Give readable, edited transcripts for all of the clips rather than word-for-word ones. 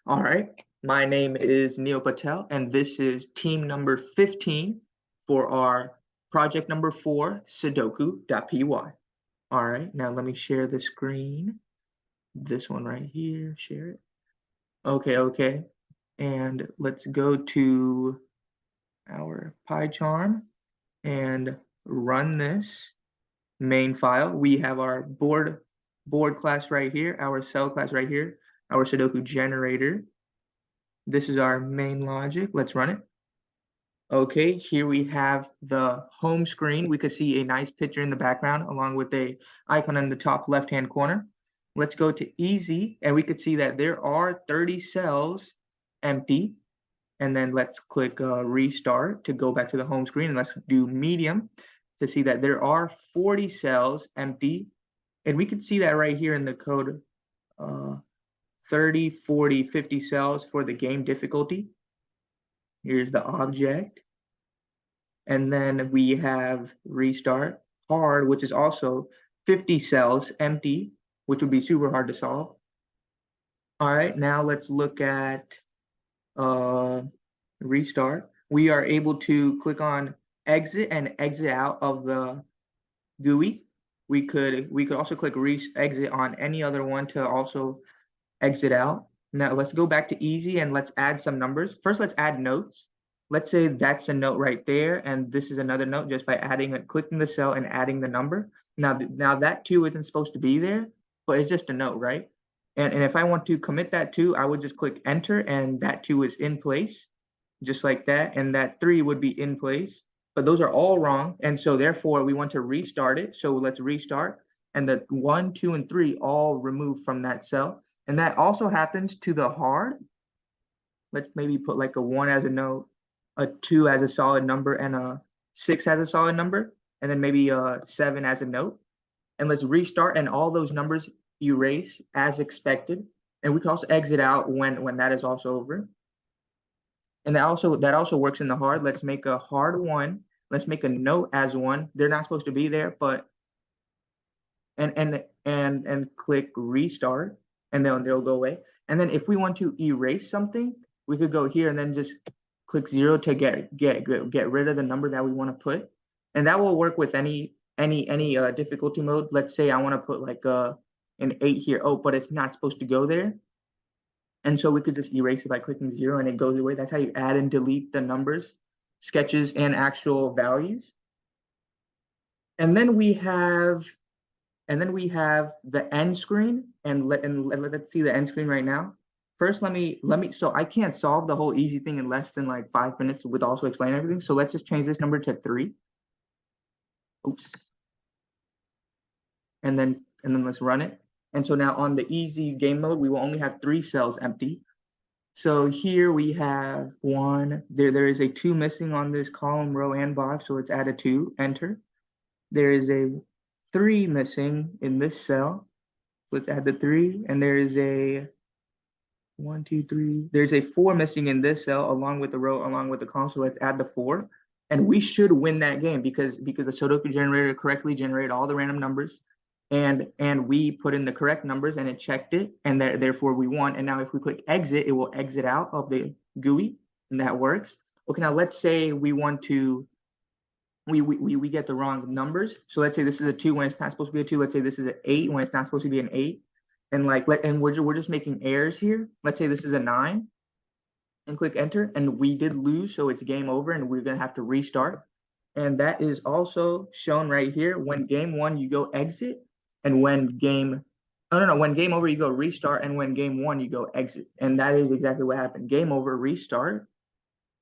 All right. My name is Neil Patel, and this is team number 15 for our project number 4, Sudoku.py. All right, now let me share the screen. This one right here, share it. Okay. And let's go to our PyCharm and run this main file. We have our board class right here, our cell class right here, our Sudoku generator. This is our main logic. Let's run it. Okay, here we have the home screen. We could see a nice picture in the background along with a icon in the top left-hand corner. Let's go to easy, and we could see that there are 30 cells empty. And then let's click restart to go back to the home screen. And let's do medium to see that there are 40 cells empty. And we can see that right here in the code, 30, 40, 50 cells for the game difficulty. Here's the object. And then we have restart hard, which is also 50 cells empty, which would be super hard to solve. All right, now let's look at restart. We are able to click on exit and exit out of the GUI. We could also click exit on any other one to also exit out. Now let's go back to easy and let's add some numbers. First, let's add notes. Let's say that's a note right there, and this is another note just by clicking the cell and adding the number. Now that 2 isn't supposed to be there, but it's just a note, right? And if I want to commit that 2, I would just click enter, and that 2 is in place, just like that, and that 3 would be in place. But those are all wrong, and so therefore we want to restart it. So let's restart, and the 1, 2, and 3 all removed from that cell. And that also happens to the hard. Let's maybe put like a 1 as a note, a 2 as a solid number, and a 6 as a solid number, and then maybe a 7 as a note. And let's restart, and all those numbers erase as expected. And we can also exit out when that is also over. And that also works in the hard. Let's make a hard 1. Let's make a note as 1. They're not supposed to be there, but and click restart, and then they'll go away. And then if we want to erase something, we could go here and then just click 0 to get rid of the number that we want to put. And that will work with any difficulty mode. Let's say I want to put like an 8 here. Oh, but it's not supposed to go there. And so we could just erase it by clicking 0 and it goes away. That's how you add and delete the numbers, sketches, and actual values. And then we have the end screen, and let's see the end screen right now. First, let me, so I can't solve the whole easy thing in less than like 5 minutes with also explaining everything. So let's just change this number to 3. Oops. And then let's run it. And so now on the easy game mode, we will only have 3 cells empty. So here we have 1. There is a 2 missing on this column, row, and box. So let's add a 2, enter. There is a 3 missing in this cell. Let's add the 3. And there is a 1, 2, 3. There's a 4 missing in this cell along with the row, along with the column. So let's add the 4. And we should win that game because the Sudoku generator correctly generated all the random numbers. And we put in the correct numbers and it checked it, and therefore we won. And now if we click exit, it will exit out of the GUI, and that works. Okay, now let's say we want to, we get the wrong numbers. So let's say this is a 2 when it's not supposed to be a 2. Let's say this is an 8 when it's not supposed to be an 8. And we're just making errors here. Let's say this is a 9, and click enter, and we did lose, so it's game over, and we're gonna have to restart. And that is also shown right here. When game 1, you go exit, and when game over, you go restart, and when game 1, you go exit. And that is exactly what happened. Game over, restart,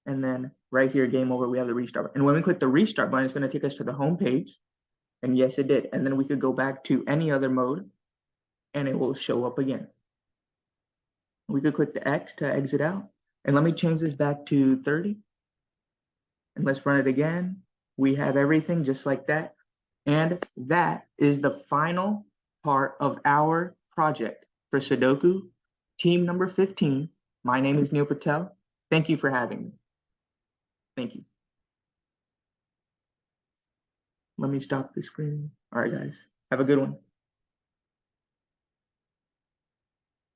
and then right here, game over, we have the restart. And when we click the restart button, it's going to take us to the home page. And yes, it did. And then we could go back to any other mode, and it will show up again. We could click the X to exit out. And let me change this back to 30. And let's run it again. We have everything just like that. And that is the final part of our project for Sudoku, team number 15. My name is Neil Patel. Thank you for having me. Thank you. Let me stop the screen. All right, guys. Have a good one.